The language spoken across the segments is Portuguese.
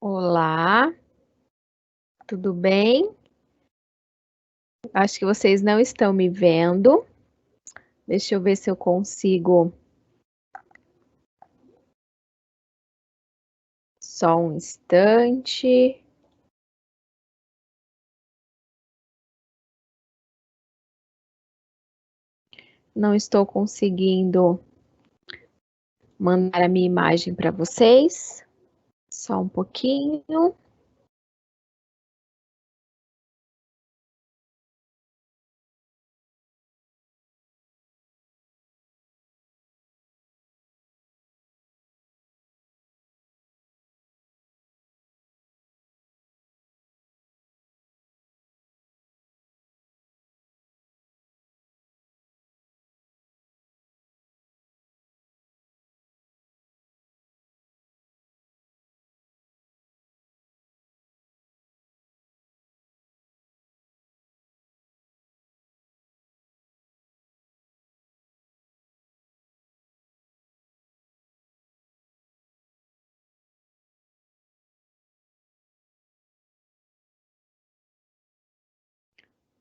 Olá, tudo bem? Acho que vocês não estão me vendo. Deixa eu ver se eu consigo. Só um instante. Não estou conseguindo mandar a minha imagem para vocês. Só um pouquinho.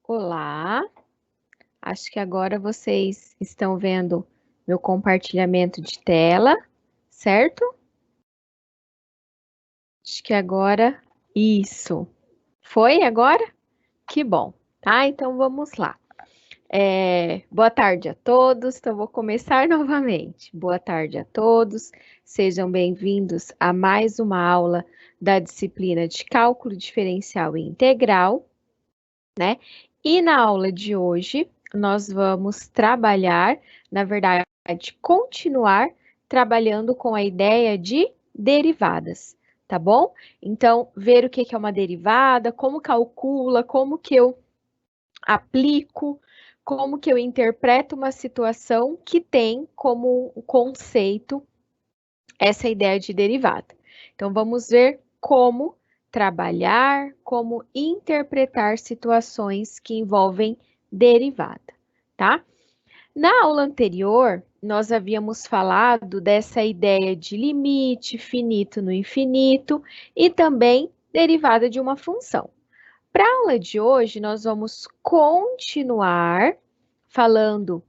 Olá, acho que agora vocês estão vendo meu compartilhamento de tela, certo? Acho que agora, isso. Foi agora? Que bom, tá? Então vamos lá. Boa tarde a todos. Então, vou começar novamente. Boa tarde a todos. Sejam bem-vindos a mais uma aula da disciplina de Cálculo Diferencial e Integral, né? E na aula de hoje, nós vamos trabalhar, na verdade, continuar trabalhando com a ideia de derivadas, tá bom? Então, ver o que é uma derivada, como calcula, como que eu aplico, como que eu interpreto uma situação que tem como conceito essa ideia de derivada. Então, vamos ver como trabalhar, como interpretar situações que envolvem derivada, tá? Na aula anterior, nós havíamos falado dessa ideia de limite finito no infinito e também derivada de uma função. Para a aula de hoje, nós vamos continuar falando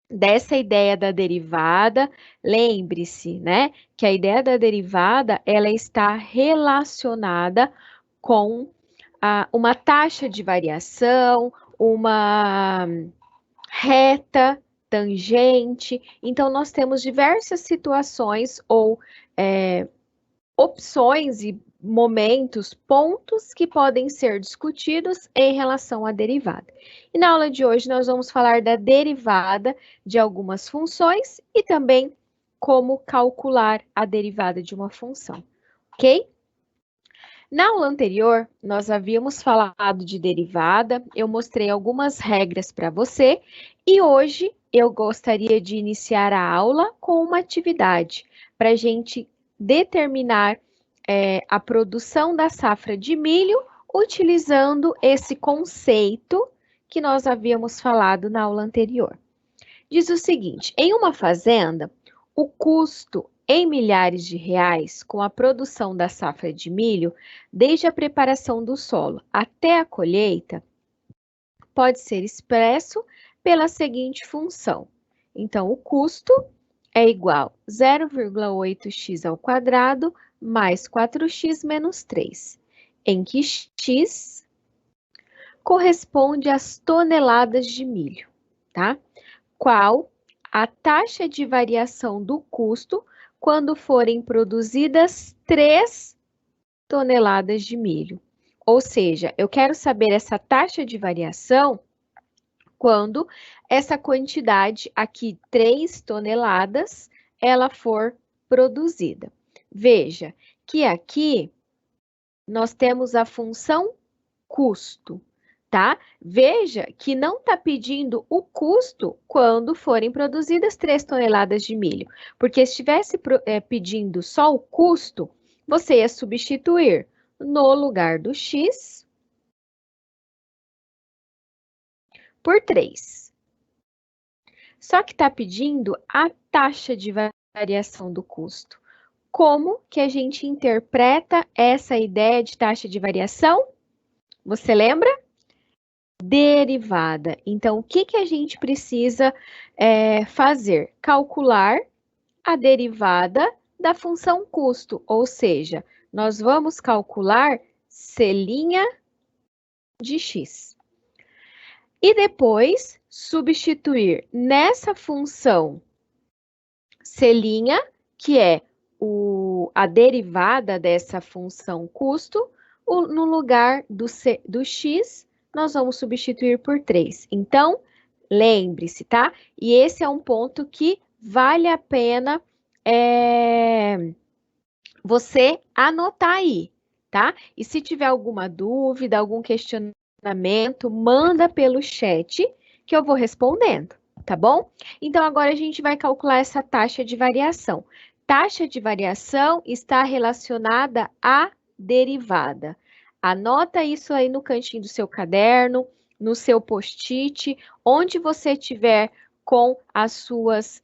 dessa ideia da derivada. Lembre-se, né, que a ideia da derivada, ela está relacionada com uma taxa de variação, uma reta, tangente. Então, nós temos diversas situações ou opções e momentos, pontos que podem ser discutidos em relação à derivada. E na aula de hoje nós vamos falar da derivada de algumas funções e também como calcular a derivada de uma função, ok? Na aula anterior, nós havíamos falado de derivada, eu mostrei algumas regras para você e hoje eu gostaria de iniciar a aula com uma atividade para a gente determinar a produção da safra de milho utilizando esse conceito que nós havíamos falado na aula anterior. Diz o seguinte: em uma fazenda, o custo em milhares de reais com a produção da safra de milho, desde a preparação do solo até a colheita, pode ser expresso pela seguinte função. Então, o custo é igual a 0,8x ao quadrado mais 4x menos 3, em que x corresponde às toneladas de milho, tá? Qual a taxa de variação do custo quando forem produzidas 3 toneladas de milho? Ou seja, eu quero saber essa taxa de variação quando essa quantidade aqui, 3 toneladas, ela for produzida. Veja que aqui nós temos a função custo, tá? Veja que não está pedindo o custo quando forem produzidas 3 toneladas de milho, porque se estivesse pedindo só o custo, você ia substituir no lugar do x por 3. Só que está pedindo a taxa de variação do custo. como que a gente interpreta essa ideia de taxa de variação? Você lembra? Derivada. Então, o que que a gente precisa fazer? Calcular a derivada da função custo, ou seja, nós vamos calcular C' de x. E depois, substituir nessa função C', que é a derivada dessa função custo, no lugar do x, nós vamos substituir por 3. Então, lembre-se, tá? E esse é um ponto que vale a pena você anotar aí, tá? E se tiver alguma dúvida, algum questionamento, manda pelo chat que eu vou respondendo, tá bom? Então, agora a gente vai calcular essa taxa de variação. Taxa de variação está relacionada à derivada. Anota isso aí no cantinho do seu caderno, no seu post-it, onde você tiver com as suas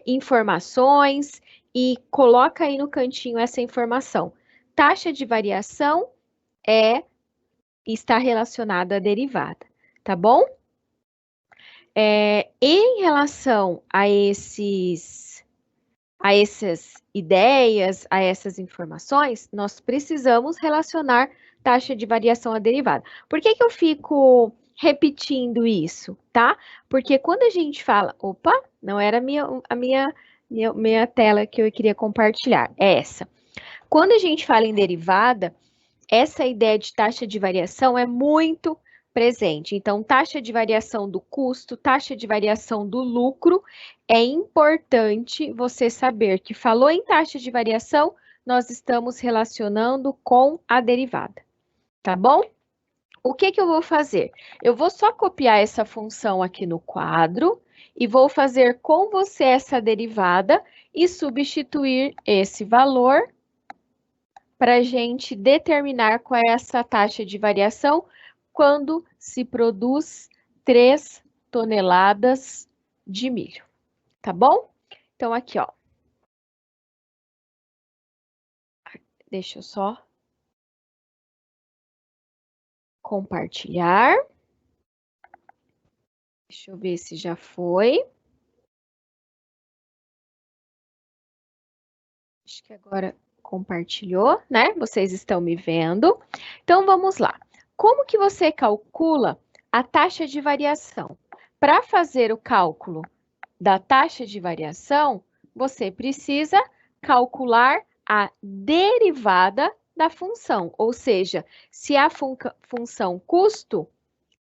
informações e coloca aí no cantinho essa informação. Taxa de variação está relacionada à derivada, tá bom? Em relação a essas ideias, a essas informações, nós precisamos relacionar taxa de variação à derivada. Por que que eu fico repetindo isso, tá? Porque quando a gente fala, opa, não era a minha tela que eu queria compartilhar, é essa. Quando a gente fala em derivada, essa ideia de taxa de variação é muito presente. Então, taxa de variação do custo, taxa de variação do lucro, é importante você saber que falou em taxa de variação, nós estamos relacionando com a derivada, tá bom? O que que eu vou fazer? Eu vou só copiar essa função aqui no quadro e vou fazer com você essa derivada e substituir esse valor para a gente determinar qual é essa taxa de variação quando se produz 3 toneladas de milho, tá bom? Então, aqui, ó. Deixa eu só compartilhar. Deixa eu ver se já foi. Acho que agora compartilhou, né? Vocês estão me vendo. Então, vamos lá. Como que você calcula a taxa de variação? Para fazer o cálculo da taxa de variação, você precisa calcular a derivada da função, ou seja, se a função custo,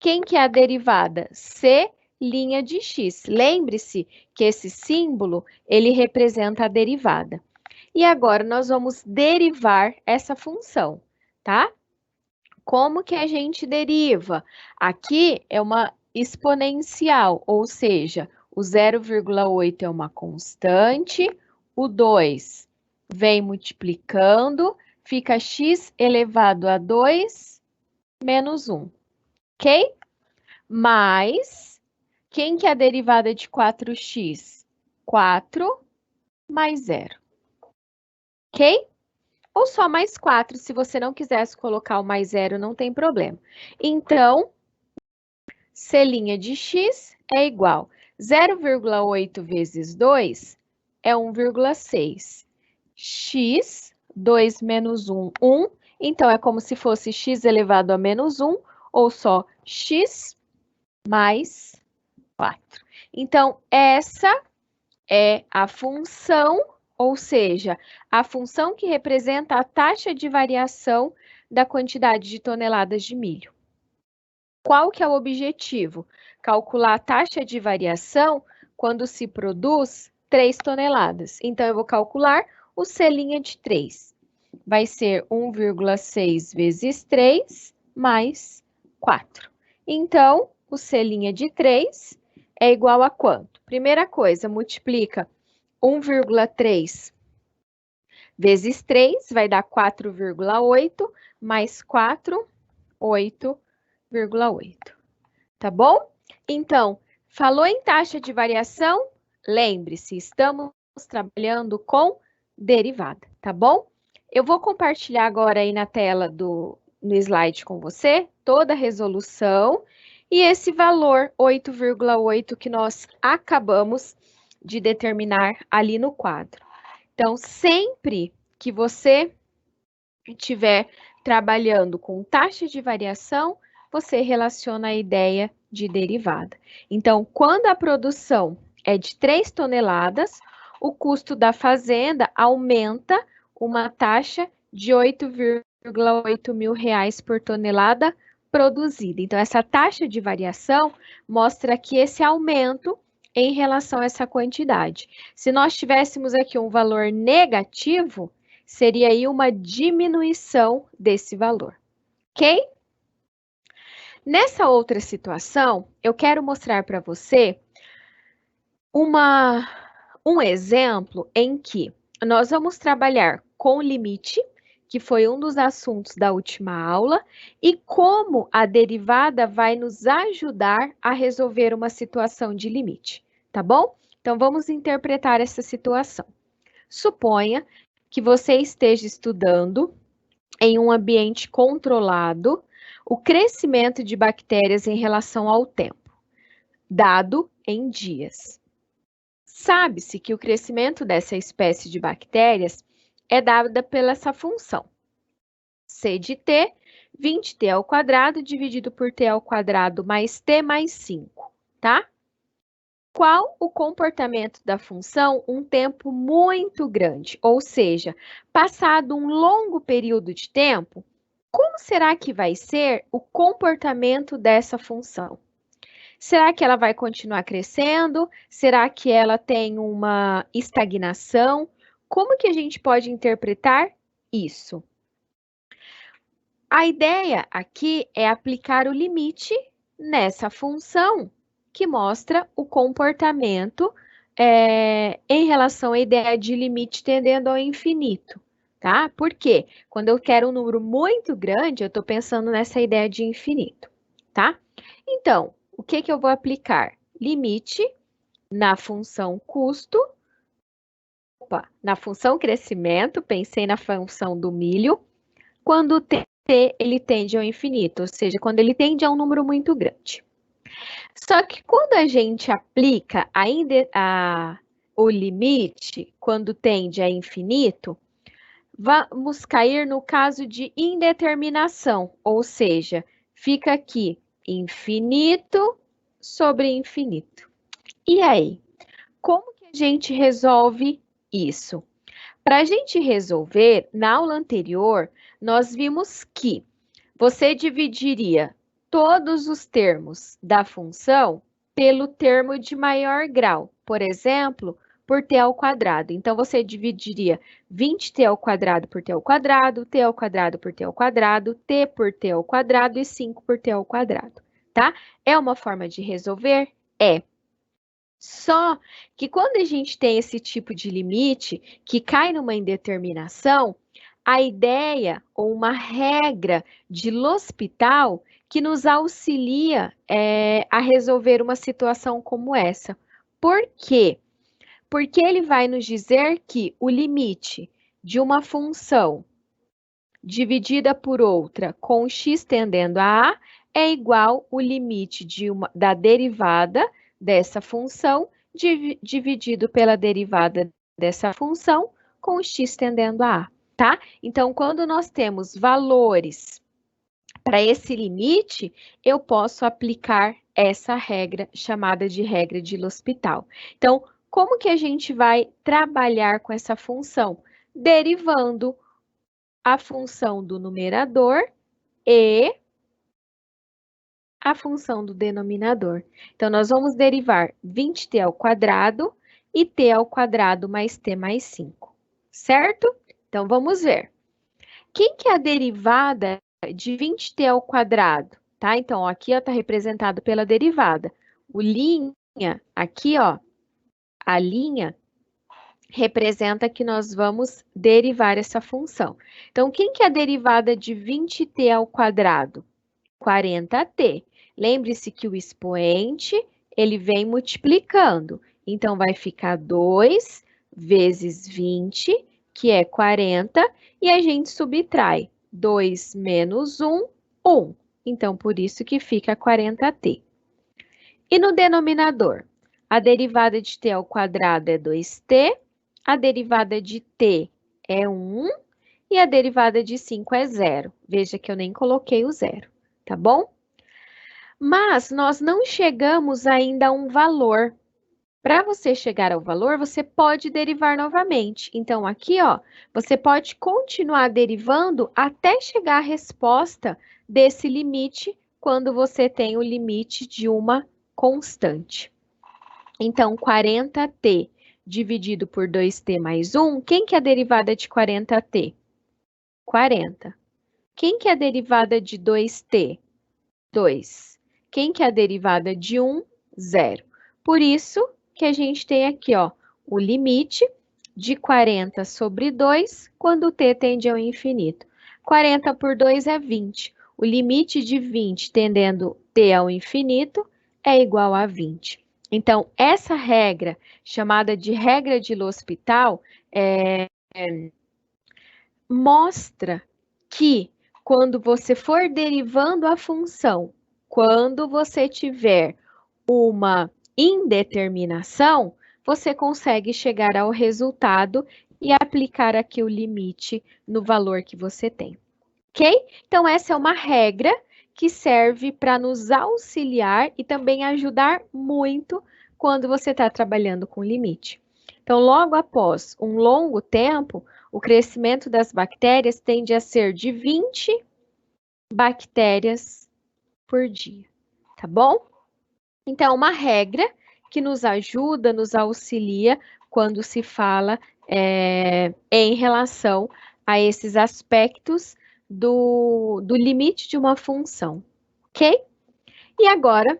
quem que é a derivada? C' de x. Lembre-se que esse símbolo, ele representa a derivada. E agora nós vamos derivar essa função, tá? Como que a gente deriva? Aqui é uma exponencial, ou seja, o 0,8 é uma constante, o 2 vem multiplicando, fica x elevado a 2 menos 1, ok? Mais, quem que é a derivada de 4x? 4 mais 0, ok? Ou só mais 4, se você não quisesse colocar o mais 0, não tem problema. Então, C' de x é igual 0,8 vezes 2 é 1,6. X, 2 menos 1, 1. Então, é como se fosse x elevado a menos 1, ou só x mais 4. Então, essa é a função, ou seja, a função que representa a taxa de variação da quantidade de toneladas de milho. Qual que é o objetivo? Calcular a taxa de variação quando se produz 3 toneladas. Então, eu vou calcular o C' de 3. Vai ser 1,6 vezes 3 mais 4. Então, o C' de 3 é igual a quanto? Primeira coisa, multiplica 1,3 vezes 3, vai dar 4,8, mais 4, 8,8. Tá bom? Então, falou em taxa de variação? Lembre-se, estamos trabalhando com derivada, tá bom? Eu vou compartilhar agora aí na tela no slide com você toda a resolução e esse valor 8,8 que nós acabamos de determinar ali no quadro. Então, sempre que você estiver trabalhando com taxa de variação, você relaciona a ideia de derivada. Então, quando a produção é de 3 toneladas, o custo da fazenda aumenta uma taxa de 8,8 mil reais por tonelada produzida. Então, essa taxa de variação mostra que esse aumento em relação a essa quantidade. Se nós tivéssemos aqui um valor negativo, seria aí uma diminuição desse valor, ok? Nessa outra situação, eu quero mostrar para você um exemplo em que nós vamos trabalhar com limite, que foi um dos assuntos da última aula, e como a derivada vai nos ajudar a resolver uma situação de limite, tá bom? Então, vamos interpretar essa situação. Suponha que você esteja estudando em um ambiente controlado o crescimento de bactérias em relação ao tempo, dado em dias. Sabe-se que o crescimento dessa espécie de bactérias é dada pela essa função, C de t, 20t ao quadrado dividido por t ao quadrado mais t mais 5, tá? Qual o comportamento da função um tempo muito grande? Ou seja, passado um longo período de tempo, como será que vai ser o comportamento dessa função? Será que ela vai continuar crescendo? Será que ela tem uma estagnação? Como que a gente pode interpretar isso? A ideia aqui é aplicar o limite nessa função que mostra o comportamento em relação à ideia de limite tendendo ao infinito, tá? Por quê? Quando eu quero um número muito grande, eu estou pensando nessa ideia de infinito, tá? Então, o que eu vou aplicar? Limite na função custo, na função crescimento, pensei na função do milho, quando t ele tende ao infinito, ou seja, quando ele tende a um número muito grande. Só que quando a gente aplica o limite, quando tende a infinito, vamos cair no caso de indeterminação, ou seja, fica aqui infinito sobre infinito. E aí, como que a gente resolve isso? Para a gente resolver, na aula anterior, nós vimos que você dividiria todos os termos da função pelo termo de maior grau, por exemplo, por t ao quadrado. Então, você dividiria 20t ao quadrado por t ao quadrado, t ao quadrado por t ao quadrado, t por t ao quadrado e 5 por t ao quadrado, tá? É uma forma de resolver? É. Só que quando a gente tem esse tipo de limite que cai numa indeterminação, a ideia ou uma regra de L'Hospital que nos auxilia a resolver uma situação como essa. Por quê? Porque ele vai nos dizer que o limite de uma função dividida por outra com x tendendo a A é igual o limite da derivada dessa função dividido pela derivada dessa função com x tendendo a A, tá? Então, quando nós temos valores para esse limite, eu posso aplicar essa regra chamada de regra de L'Hospital. Então, como que a gente vai trabalhar com essa função? Derivando a função do numerador e a função do denominador. Então, nós vamos derivar 20t ao quadrado e t ao quadrado mais t mais 5, certo? Então, vamos ver. Quem que é a derivada de 20t ao quadrado? Tá? Então, aqui está representado pela derivada. O linha, aqui, ó, a linha representa que nós vamos derivar essa função. Então, quem que é a derivada de 20t ao quadrado? 40t. Lembre-se que o expoente, ele vem multiplicando. Então, vai ficar 2 vezes 20 que é 40, e a gente subtrai 2 menos 1, 1. Então, por isso que fica 40t. E no denominador? A derivada de t ao quadrado é 2t, a derivada de t é 1 e a derivada de 5 é 0. Veja que eu nem coloquei o zero, tá bom? Mas nós não chegamos ainda a um valor. Para você chegar ao valor, você pode derivar novamente. Então, aqui, ó, você pode continuar derivando até chegar à resposta desse limite, quando você tem o limite de uma constante. Então, 40t dividido por 2t mais 1, quem que é a derivada de 40t? 40. Quem que é a derivada de 2t? 2. Quem que é a derivada de 1? 0. Por isso que a gente tem aqui, ó, o limite de 40 sobre 2 quando t tende ao infinito. 40 por 2 é 20. O limite de 20 tendendo t ao infinito é igual a 20. Então, essa regra, chamada de regra de L'Hospital, mostra que quando você for derivando a função, quando você tiver uma indeterminação, você consegue chegar ao resultado e aplicar aqui o limite no valor que você tem, ok? Então, essa é uma regra que serve para nos auxiliar e também ajudar muito quando você está trabalhando com limite. Então, logo após um longo tempo, o crescimento das bactérias tende a ser de 20 bactérias por dia, tá bom? Então, uma regra que nos ajuda, nos auxilia quando se fala em relação a esses aspectos do limite de uma função, ok? E agora,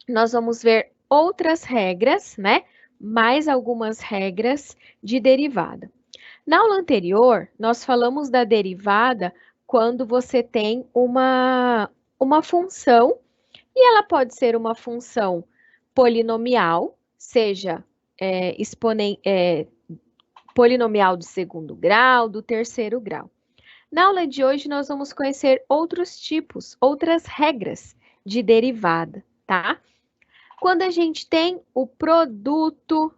nós vamos ver outras regras, né? Mais algumas regras de derivada. Na aula anterior, nós falamos da derivada quando você tem uma função, e ela pode ser uma função polinomial, seja polinomial do segundo grau, do terceiro grau. Na aula de hoje, nós vamos conhecer outros tipos, outras regras de derivada, tá? Quando a gente tem o produto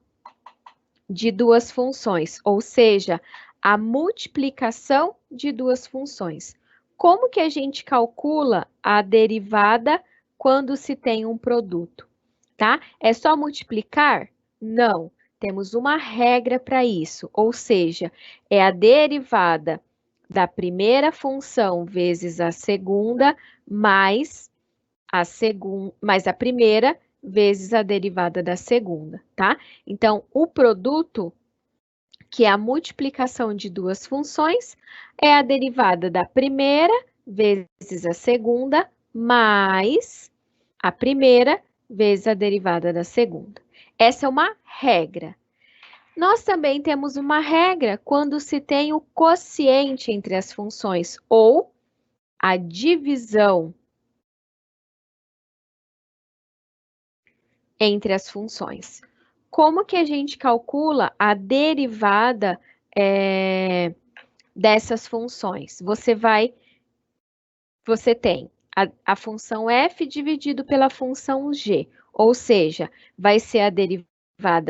de duas funções, ou seja, a multiplicação de duas funções. Como que a gente calcula a derivada quando se tem um produto? Tá? É só multiplicar? Não. Temos uma regra para isso, ou seja, é a derivada da primeira função vezes a segunda mais a primeira vezes a derivada da segunda, tá? Então, o produto, que é a multiplicação de duas funções, é a derivada da primeira vezes a segunda mais a primeira vezes a derivada da segunda. Essa é uma regra. Nós também temos uma regra quando se tem o quociente entre as funções ou a divisão entre as funções. Como que a gente calcula a derivada dessas funções? Você tem a função f dividido pela função g, ou seja, vai ser a derivada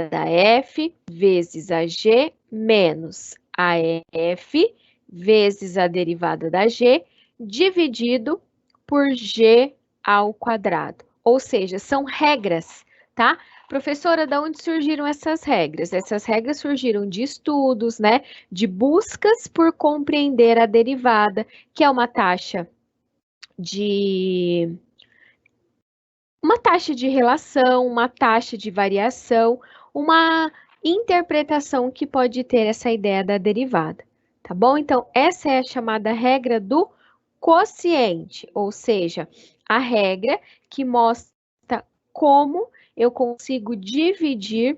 da f vezes a g menos a f vezes a derivada da g dividido por g ao quadrado. Ou seja, são regras, tá? Professora, de onde surgiram essas regras? Essas regras surgiram de estudos, né? De buscas por compreender a derivada, que é de uma taxa de relação, uma taxa de variação, uma interpretação que pode ter essa ideia da derivada, tá bom? Então, essa é a chamada regra do quociente, ou seja, a regra que mostra como eu consigo dividir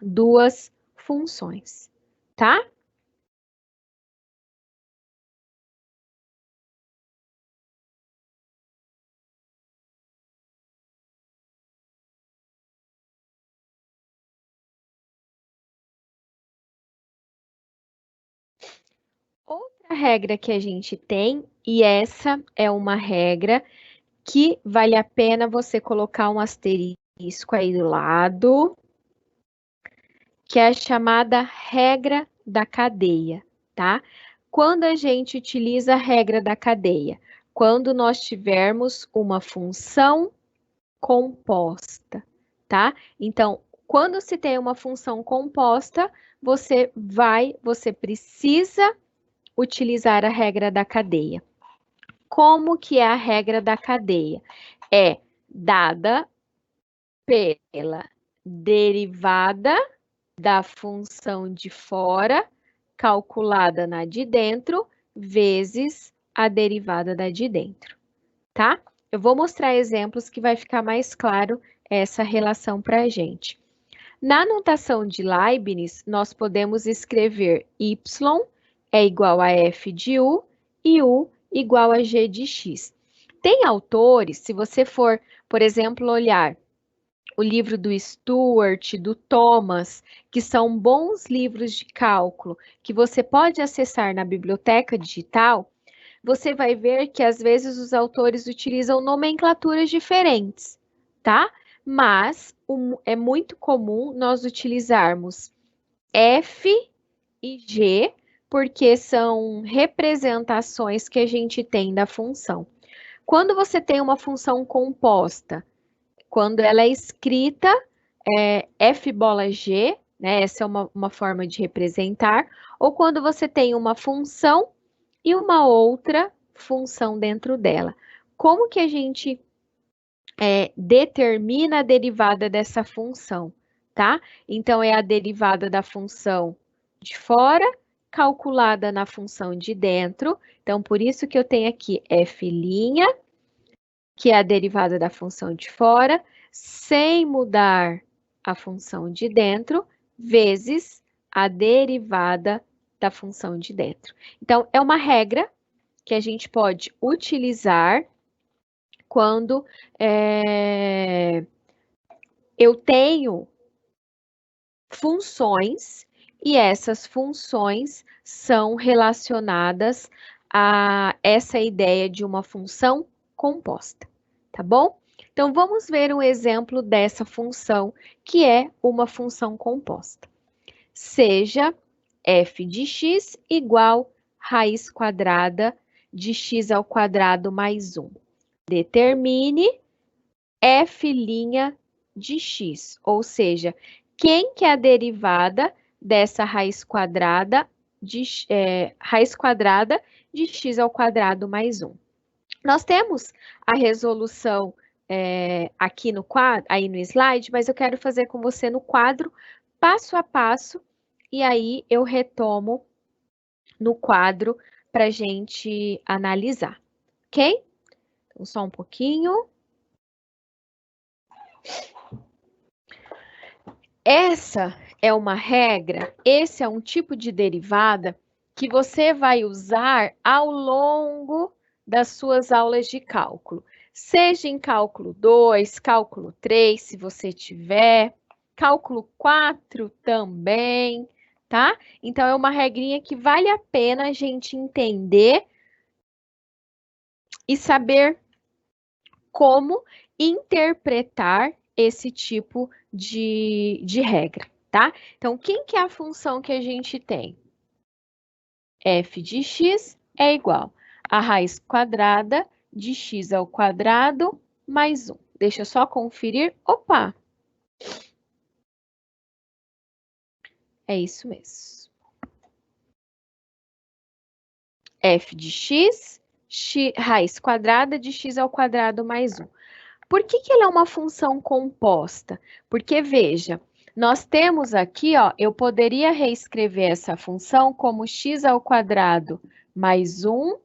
duas funções, tá? Outra regra que a gente tem, e essa é uma regra que vale a pena você colocar um asterisco aí do lado, que é a chamada regra da cadeia, tá? Quando a gente utiliza a regra da cadeia? Quando nós tivermos uma função composta, tá? Então, quando se tem uma função composta, você precisa utilizar a regra da cadeia. Como que é a regra da cadeia? É dada pela derivada da função de fora, calculada na de dentro, vezes a derivada da de dentro, tá? Eu vou mostrar exemplos que vai ficar mais claro essa relação para a gente. Na notação de Leibniz, nós podemos escrever y é igual a f de u e u igual a g de x. Tem autores, se você for, por exemplo, olhar o livro do Stuart, do Thomas, que são bons livros de cálculo, que você pode acessar na biblioteca digital, você vai ver que às vezes os autores utilizam nomenclaturas diferentes, tá? Mas é muito comum nós utilizarmos F e G, porque são representações que a gente tem da função. Quando você tem uma função composta, quando ela é escrita, F bola G, né? Essa é uma forma de representar, ou quando você tem uma função e uma outra função dentro dela. Como que a gente determina a derivada dessa função, tá? Então, é a derivada da função de fora, calculada na função de dentro. Então, por isso que eu tenho aqui f', que é a derivada da função de fora, sem mudar a função de dentro, vezes a derivada da função de dentro. Então, é uma regra que a gente pode utilizar quando eu tenho funções e essas funções são relacionadas a essa ideia de uma função composta, tá bom? Então, vamos ver um exemplo dessa função, que é uma função composta. Seja f de x igual raiz quadrada de x ao quadrado mais 1. Determine f' de x, ou seja, quem que é a derivada dessa raiz quadrada de x ao quadrado mais 1. Nós temos a resolução aqui no quadro, aí no slide, mas eu quero fazer com você no quadro, passo a passo, e aí eu retomo no quadro para a gente analisar, ok? Então, só um pouquinho. Essa é uma regra, esse é um tipo de derivada que você vai usar ao longo das suas aulas de cálculo. Seja em cálculo 2, cálculo 3, se você tiver, cálculo 4 também, tá? Então, é uma regrinha que vale a pena a gente entender e saber como interpretar esse tipo de regra, tá? Então, quem que é a função que a gente tem? F de x é igual a raiz quadrada de x ao quadrado mais 1. Deixa eu só conferir. Opa! É isso mesmo. F de x, raiz quadrada de x ao quadrado mais 1. Por que ela é uma função composta? Porque, veja, nós temos aqui, ó, eu poderia reescrever essa função como x ao quadrado mais 1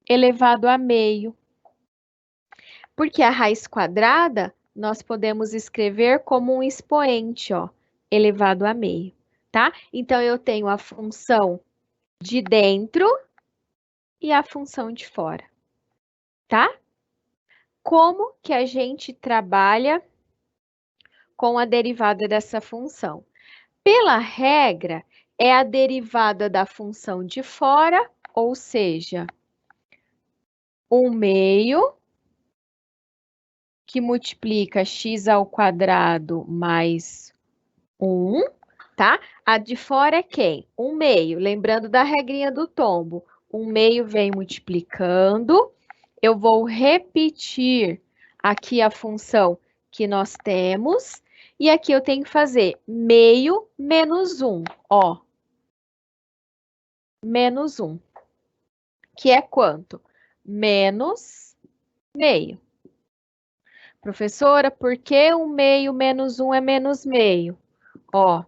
elevado a meio. Porque a raiz quadrada, nós podemos escrever como um expoente, ó, elevado a meio, tá? Então, eu tenho a função de dentro e a função de fora, tá? Como que a gente trabalha com a derivada dessa função? Pela regra, é a derivada da função de fora, ou seja, 1/2 que multiplica x ao quadrado mais 1, tá? A de fora é quem? 1/2, lembrando da regrinha do tombo. 1/2 vem multiplicando. Eu vou repetir aqui a função que nós temos. E aqui eu tenho que fazer meio menos 1, ó. Menos 1, que é quanto? Menos meio. Professora, por que 1/2 menos 1 é menos meio? Ó,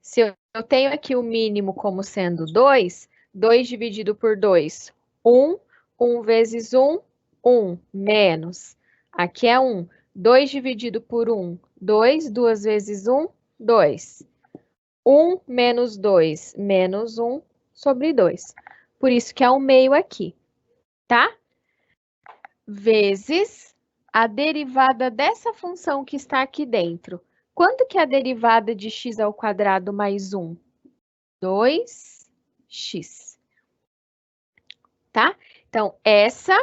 se eu tenho aqui o mínimo como sendo 2, 2 dividido por 2, 1. 1 vezes 1, 1, menos. Aqui é 1. 2 dividido por 1, 2. 2 vezes 1, 2. 1 menos 2, menos 1 sobre 2. Por isso que é 1/2 aqui, tá? Vezes a derivada dessa função que está aqui dentro. Quanto que é a derivada de x ao quadrado mais 1? 2x, tá? Então, essa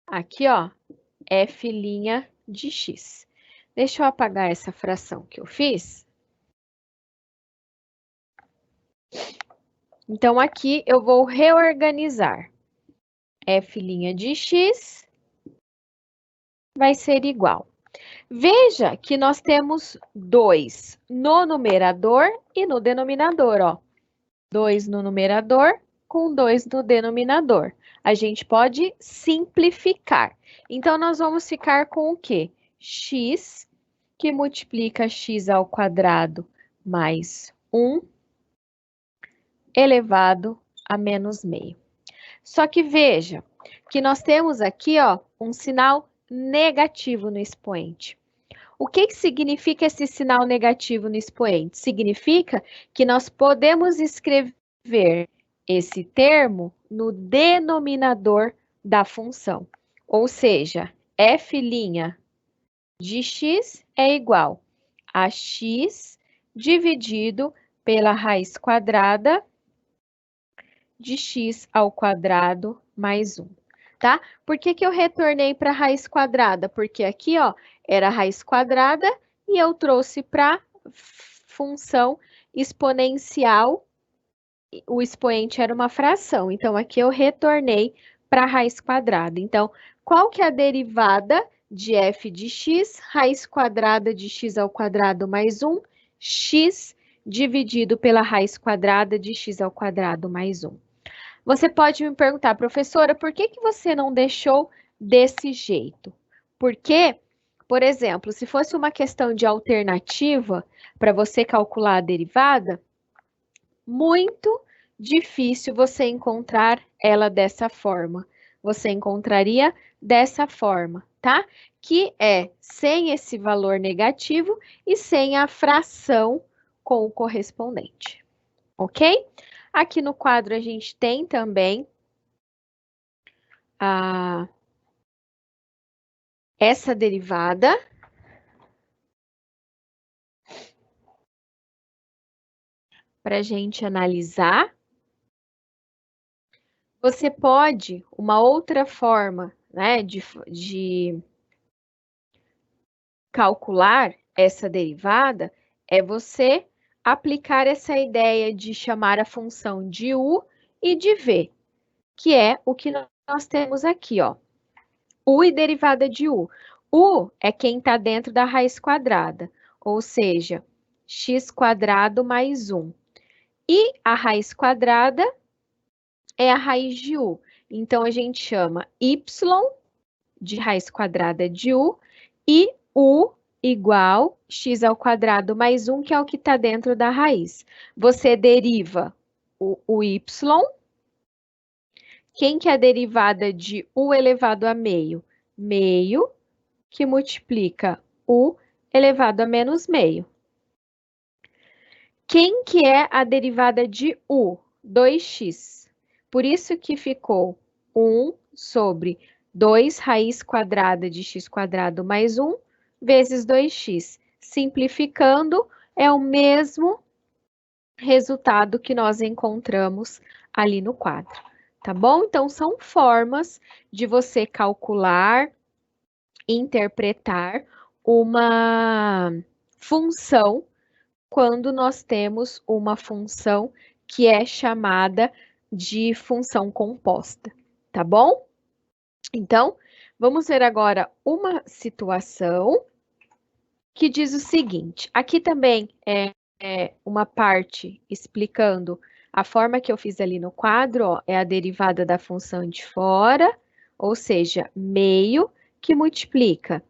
aqui, ó, é filhinha de x. Deixa eu apagar essa fração que eu fiz. Então, aqui eu vou reorganizar. F' de x vai ser igual. Veja que nós temos 2 no numerador e no denominador, ó. 2 no numerador com 2 no denominador. A gente pode simplificar. Então, nós vamos ficar com o quê? X, que multiplica x ao quadrado mais 1 elevado a menos meio. Só que veja que nós temos aqui, ó, um sinal negativo no expoente. O que significa esse sinal negativo no expoente? Significa que nós podemos escrever esse termo no denominador da função. Ou seja, f' de x é igual a x dividido pela raiz quadrada de x ao quadrado mais 1, tá? Por que eu retornei para a raiz quadrada? Porque aqui, ó, era a raiz quadrada e eu trouxe para função exponencial, o expoente era uma fração, então aqui eu retornei para a raiz quadrada. Então, qual que é a derivada de f de x? Raiz quadrada de x ao quadrado mais 1, x dividido pela raiz quadrada de x ao quadrado mais 1. Você pode me perguntar, professora, por que você não deixou desse jeito? Porque, por exemplo, se fosse uma questão de alternativa para você calcular a derivada, muito difícil você encontrar ela dessa forma. Você encontraria dessa forma, tá? Que é sem esse valor negativo e sem a fração com o correspondente, ok? Aqui no quadro a gente tem também essa derivada. Para a gente analisar. Você pode, uma outra forma, né, de calcular essa derivada é você aplicar essa ideia de chamar a função de u e de v, que é o que nós temos aqui, ó. U e derivada de u. U é quem está dentro da raiz quadrada, ou seja, x² mais 1. E a raiz quadrada é a raiz de u. Então, a gente chama y de raiz quadrada de u e u igual x² mais 1, que é o que está dentro da raiz. Você deriva o y. Quem que é a derivada de u elevado a meio? Meio, que multiplica u elevado a menos meio. Quem que é a derivada de u? 2x. Por isso que ficou 1 sobre 2 raiz quadrada de x² mais 1 vezes 2x. Simplificando, é o mesmo resultado que nós encontramos ali no quadro, tá bom? Então, são formas de você calcular, interpretar uma função quando nós temos uma função que é chamada de função composta, tá bom? Então, vamos ver agora uma situação que diz o seguinte: aqui também é uma parte explicando a forma que eu fiz ali no quadro, ó, é a derivada da função de fora, ou seja, meio que multiplica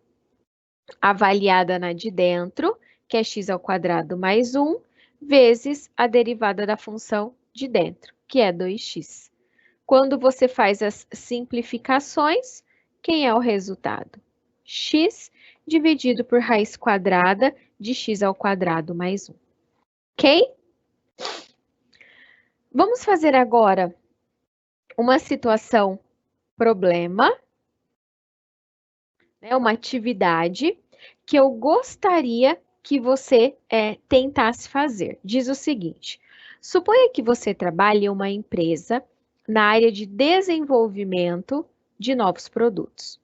avaliada na de dentro, que é x ao quadrado mais 1, vezes a derivada da função de dentro, que é 2x. Quando você faz as simplificações, quem é o resultado? X dividido por raiz quadrada de x ao quadrado mais 1. Ok? Vamos fazer agora uma situação problema, né, uma atividade que eu gostaria que você tentasse fazer. Diz o seguinte: suponha que você trabalhe em uma empresa na área de desenvolvimento de novos produtos.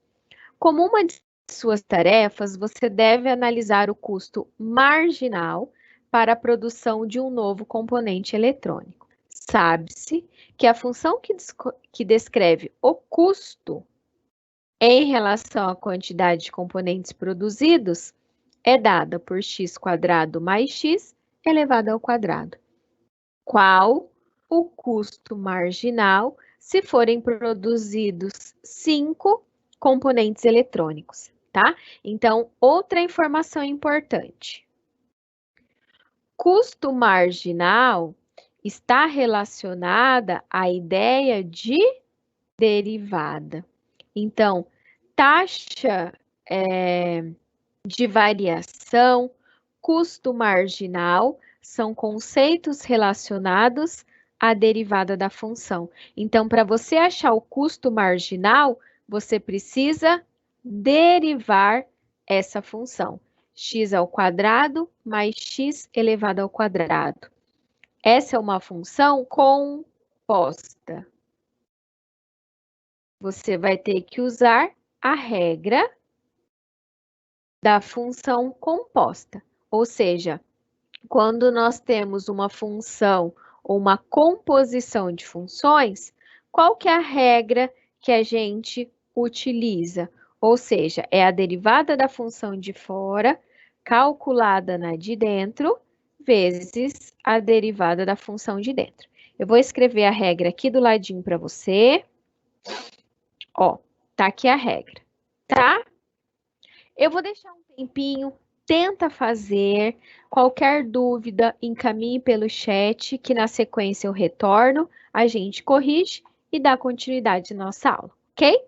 Como uma de suas tarefas, você deve analisar o custo marginal para a produção de um novo componente eletrônico. Sabe-se que a função que descreve o custo em relação à quantidade de componentes produzidos é dada por x² mais x elevado ao quadrado. Qual o custo marginal se forem produzidos 5 componentes eletrônicos, tá? Então, outra informação importante. Custo marginal está relacionada à ideia de derivada. Então, taxa de variação, custo marginal, são conceitos relacionados à derivada da função. Então, para você achar o custo marginal, você precisa derivar essa função. X ao quadrado mais x elevado ao quadrado. Essa é uma função composta. Você vai ter que usar a regra da função composta. Ou seja, quando nós temos uma função ou uma composição de funções, qual que é a regra que a gente utiliza? Ou seja, é a derivada da função de fora calculada na de dentro vezes a derivada da função de dentro. Eu vou escrever a regra aqui do ladinho para você. Ó, tá aqui a regra, tá? Eu vou deixar um tempinho, tenta fazer. Qualquer dúvida, encaminhe pelo chat, que na sequência eu retorno, a gente corrige e dá continuidade à nossa aula, ok?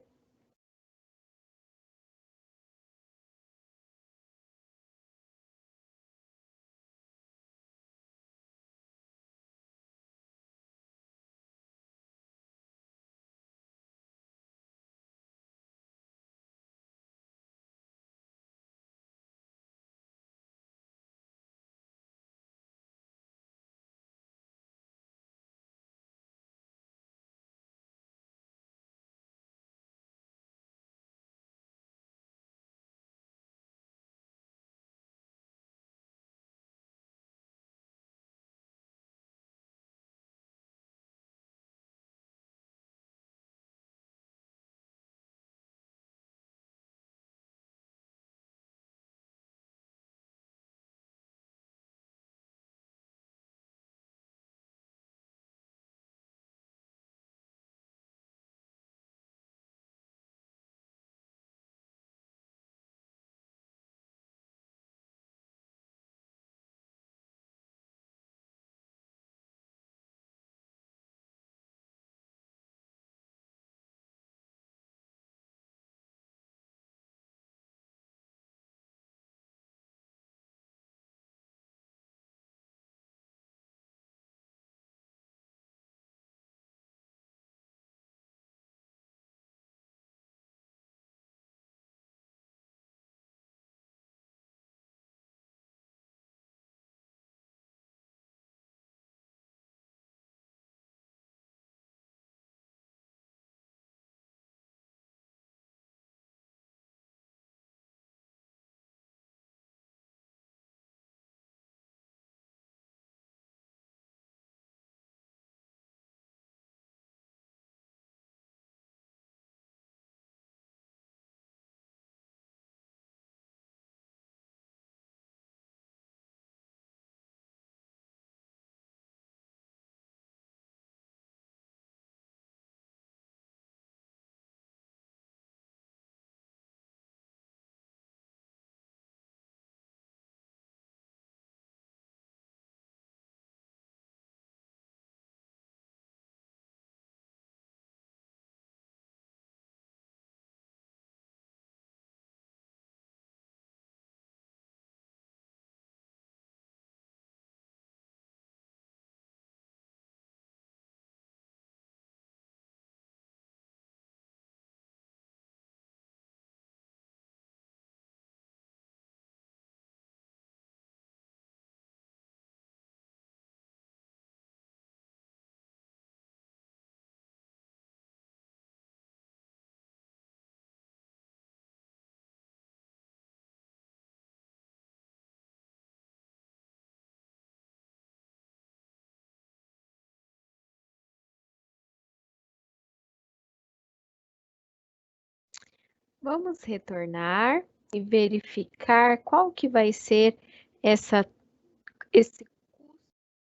Vamos retornar e verificar qual que vai ser esse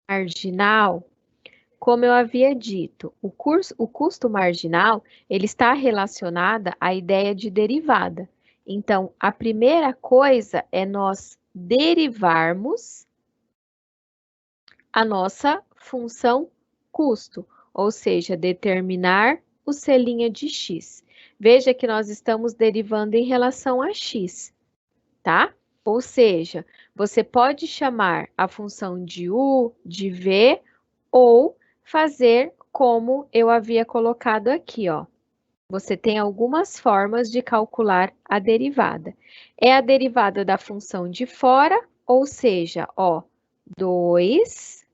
marginal. Como eu havia dito, o custo marginal, ele está relacionado à ideia de derivada. Então, a primeira coisa é nós derivarmos a nossa função custo, ou seja, determinar o C' de x. Veja que nós estamos derivando em relação a x, tá? Ou seja, você pode chamar a função de u, de v, ou fazer como eu havia colocado aqui, ó. Você tem algumas formas de calcular a derivada. É a derivada da função de fora, ou seja, ó, 2,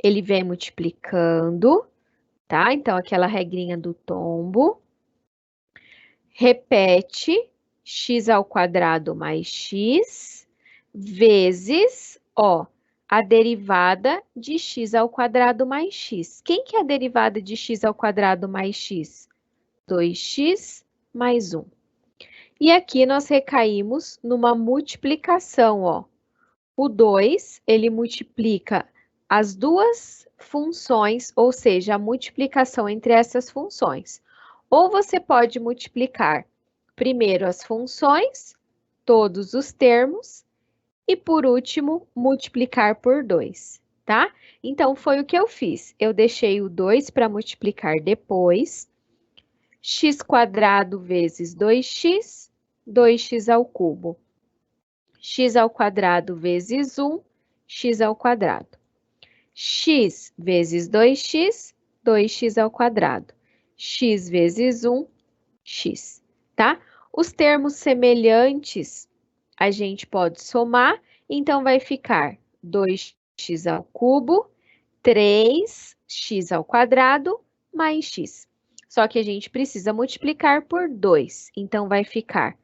ele vem multiplicando, tá? Então, aquela regrinha do tombo. Repete x ao quadrado mais x vezes, ó, a derivada de x ao quadrado mais x. Quem que é a derivada de x ao quadrado mais x? 2x mais 1. E aqui nós recaímos numa multiplicação, ó. O 2, ele multiplica as duas funções, ou seja, a multiplicação entre essas funções. Ou você pode multiplicar primeiro as funções, todos os termos, e por último, multiplicar por 2, tá? Então, foi o que eu fiz. Eu deixei o 2 para multiplicar depois. X² vezes 2x, 2x ao cubo. X ao quadrado vezes 1, x ao quadrado. X vezes 2x, 2x ao quadrado. X vezes 1, x, tá? Os termos semelhantes a gente pode somar, então vai ficar 2x ao cubo, 3x ao quadrado, mais x. Só que a gente precisa multiplicar por 2, então vai ficar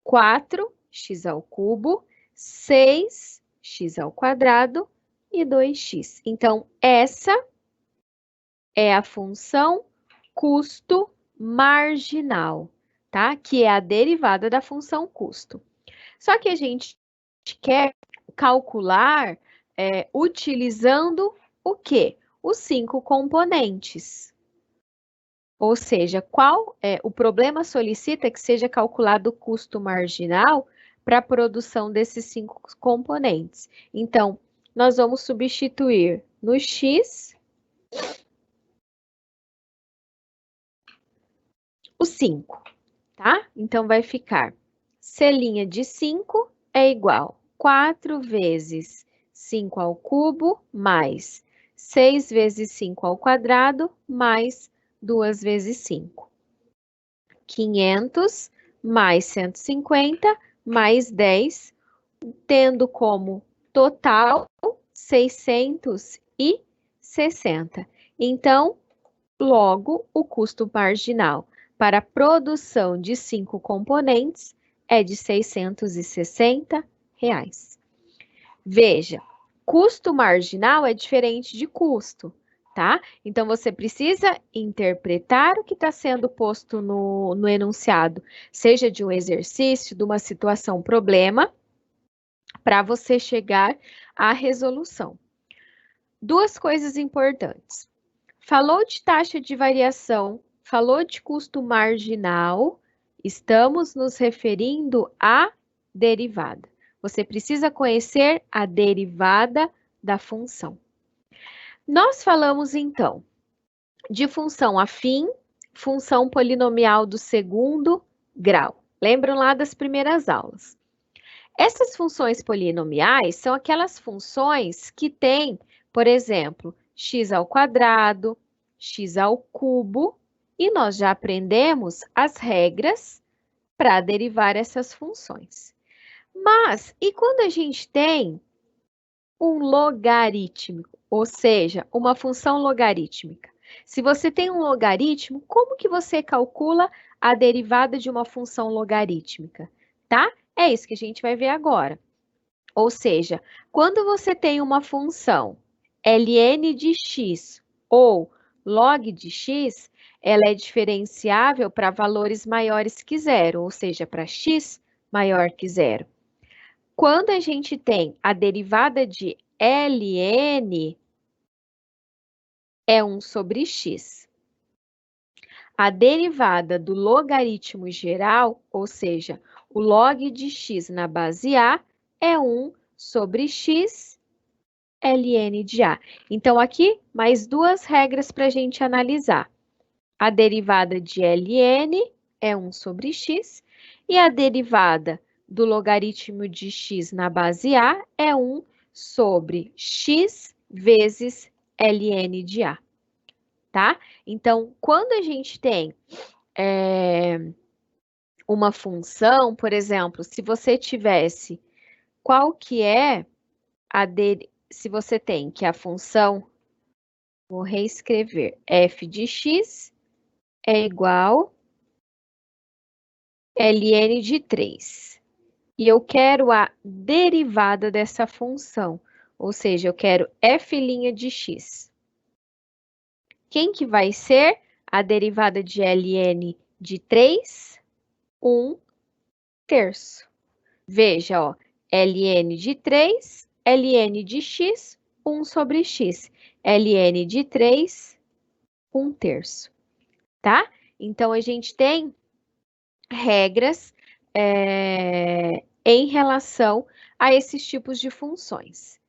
4x ao cubo, 6x ao quadrado e 2x. Então, essa é a função custo marginal, tá? Que é a derivada da função custo. Só que a gente quer calcular utilizando o quê? Os 5 componentes. Ou seja, o problema solicita que seja calculado o custo marginal para a produção desses 5 componentes. Então, nós vamos substituir no x o 5, tá? Então, vai ficar C' de 5 é igual a 4 vezes 5 ao cubo mais 6 vezes 5 ao quadrado mais 2 vezes 5. 500 mais 150 mais 10, tendo como total 660. Então, logo, o custo marginal para a produção de 5 componentes é de R$ 660. Veja, custo marginal é diferente de custo, tá? Então, você precisa interpretar o que está sendo posto no enunciado, seja de um exercício, de uma situação problema, para você chegar à resolução. Duas coisas importantes. Falou de taxa de variação, falou de custo marginal, estamos nos referindo à derivada. Você precisa conhecer a derivada da função. Nós falamos, então, de função afim, função polinomial do segundo grau. Lembram lá das primeiras aulas? Essas funções polinomiais são aquelas funções que têm, por exemplo, x ao quadrado, x ao cubo, e nós já aprendemos as regras para derivar essas funções. Mas, e quando a gente tem um logarítmico, ou seja, uma função logarítmica? Se você tem um logaritmo, como que você calcula a derivada de uma função logarítmica, tá? É isso que a gente vai ver agora. Ou seja, quando você tem uma função ln de x ou log de x, ela é diferenciável para valores maiores que zero, ou seja, para x maior que zero. Quando a gente tem a derivada de ln, é 1 sobre x. A derivada do logaritmo geral, ou seja, o log de x na base A, é 1 sobre x ln de A. Então, aqui, mais duas regras para a gente analisar. A derivada de ln é 1 sobre x, e a derivada do logaritmo de x na base A é 1 sobre x vezes ln de A, tá? Então, quando a gente tem uma função, por exemplo, se você tivesse, qual que é se você tem que a função, vou reescrever, f de x é igual ln de 3. E eu quero a derivada dessa função, ou seja, eu quero f' de x. Quem que vai ser a derivada de ln de 3? 1 terço. Veja, ó, ln de 3, ln de x, 1 sobre x. ln de 3, 1 terço, tá? Então, a gente tem regras em relação a esses tipos de funções.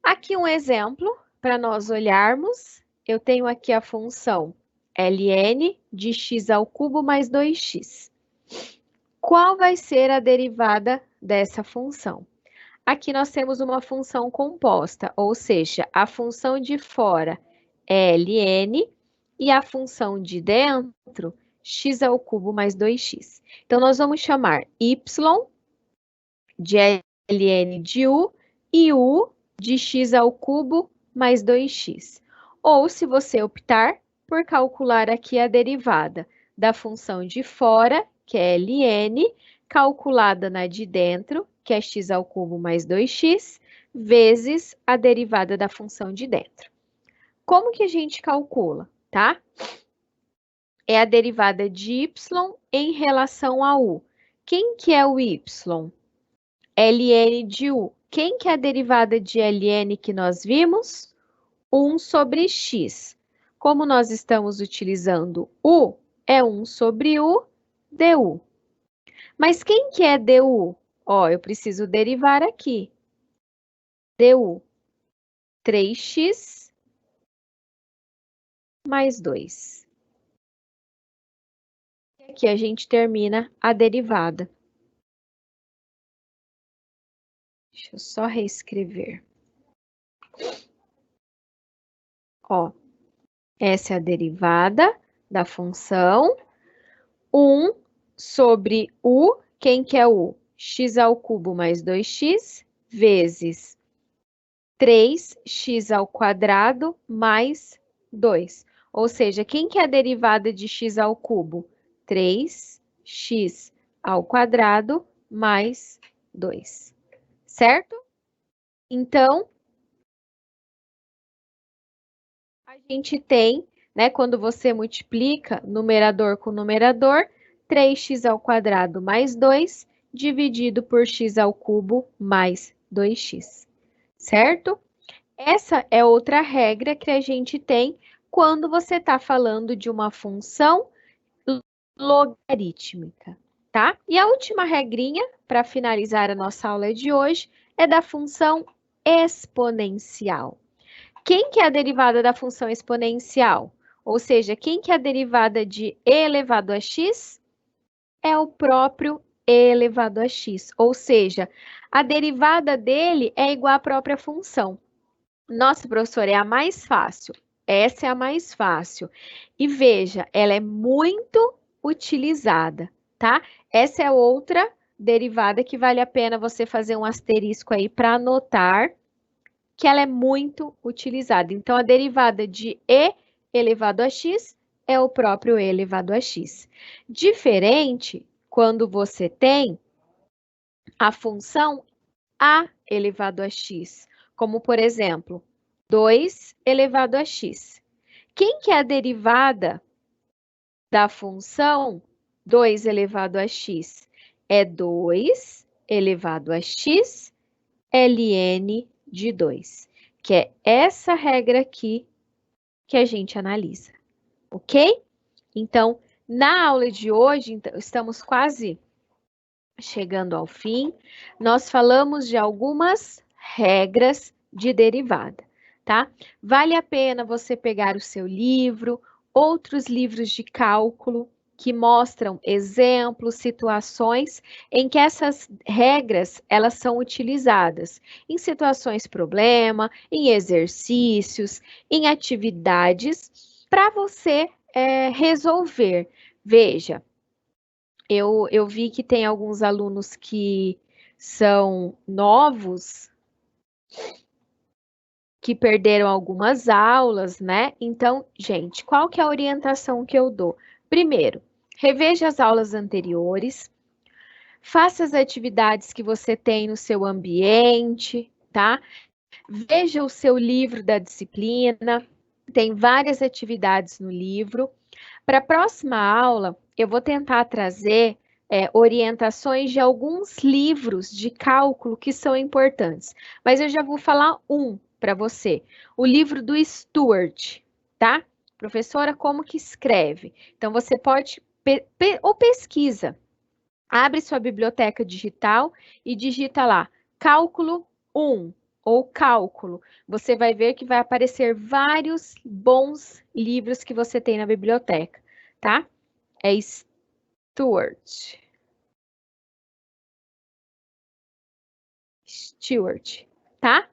Aqui um exemplo para nós olharmos. Eu tenho aqui a função ln de x ao cubo mais 2x. Qual vai ser a derivada dessa função? Aqui nós temos uma função composta, ou seja, a função de fora é ln e a função de dentro, x ao cubo mais 2x. Então, nós vamos chamar y de ln de u e u de x ao cubo mais 2x. Ou, se você optar por calcular aqui a derivada da função de fora, que é ln, calculada na de dentro, que é x ao cubo mais 2x, vezes a derivada da função de dentro. Como que a gente calcula, tá? É a derivada de y em relação a u. Quem que é o y? ln de u. Quem que é a derivada de ln que nós vimos? 1 sobre x. Como nós estamos utilizando u, é 1 sobre u du. Mas quem que é du? Ó, eu preciso derivar aqui. Du, 3x mais 2. Aqui a gente termina a derivada. Deixa eu só reescrever. Ó, essa é a derivada da função 1 sobre u, quem que é u? X ao cubo mais 2x, vezes 3x ao quadrado mais 2. Ou seja, quem que é a derivada de x ao cubo? 3x ao quadrado mais 2. Certo? Então, a gente tem, né, quando você multiplica numerador com numerador, 3x ao quadrado mais 2, dividido por x ao cubo mais 2x, certo? Essa é outra regra que a gente tem quando você está falando de uma função logarítmica, tá? E a última regrinha, para finalizar a nossa aula de hoje, é da função exponencial. Quem que é a derivada da função exponencial? Ou seja, quem que é a derivada de e elevado a x? É o próprio e elevado a x. Ou seja, a derivada dele é igual à própria função. Nossa, professora, é a mais fácil. Essa é a mais fácil. E veja, ela é muito utilizada, tá? Essa é outra derivada que vale a pena você fazer um asterisco aí para anotar que ela é muito utilizada. Então, a derivada de e elevado a x é o próprio e elevado a x. Diferente quando você tem a função a elevado a x, como, por exemplo, 2 elevado a x. Quem que é a derivada da função 2 elevado a x é 2 elevado a x ln de 2, que é essa regra aqui que a gente analisa, ok? Então, na aula de hoje, estamos quase chegando ao fim, nós falamos de algumas regras de derivada, tá? Vale a pena você pegar o seu livro, outros livros de cálculo que mostram exemplos, situações em que essas regras elas são utilizadas em situações problema, em exercícios, em atividades para você resolver. Veja, eu vi que tem alguns alunos que são novos, que perderam algumas aulas, né? Então, gente, qual que é a orientação que eu dou? Primeiro, reveja as aulas anteriores, faça as atividades que você tem no seu ambiente, tá? Veja o seu livro da disciplina, tem várias atividades no livro. Para a próxima aula, eu vou tentar trazer orientações de alguns livros de cálculo que são importantes, mas eu já vou falar um para você, o livro do Stuart, tá? Professora, como que escreve? Então, você pode, ou pesquisa, abre sua biblioteca digital e digita lá, cálculo 1 ou cálculo. Você vai ver que vai aparecer vários bons livros que você tem na biblioteca, tá? É Stuart. Stuart, tá?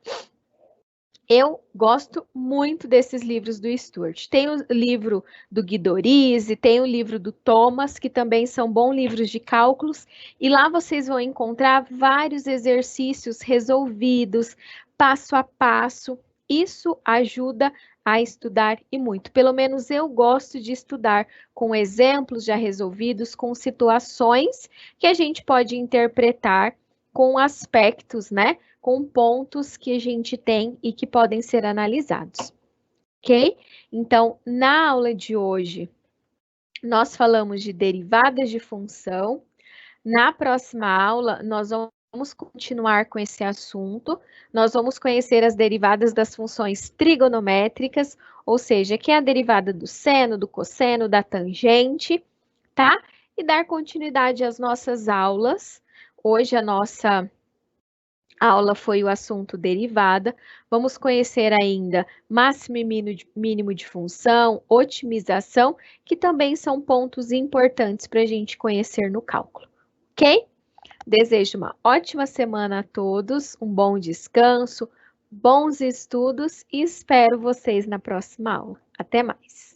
Eu gosto muito desses livros do Stuart. Tem o livro do Guidorize, tem o livro do Thomas, que também são bons livros de cálculos, e lá vocês vão encontrar vários exercícios resolvidos, passo a passo. Isso ajuda a estudar e muito. Pelo menos eu gosto de estudar com exemplos já resolvidos, com situações que a gente pode interpretar com aspectos, né? Com pontos que a gente tem e que podem ser analisados, ok? Então, na aula de hoje, nós falamos de derivadas de função. Na próxima aula, nós vamos continuar com esse assunto. Nós vamos conhecer as derivadas das funções trigonométricas, ou seja, que é a derivada do seno, do cosseno, da tangente, tá? E dar continuidade às nossas aulas. Hoje a nossa aula foi o assunto derivada. Vamos conhecer ainda máximo e mínimo de função, otimização, que também são pontos importantes para a gente conhecer no cálculo, ok? Desejo uma ótima semana a todos, um bom descanso, bons estudos e espero vocês na próxima aula. Até mais!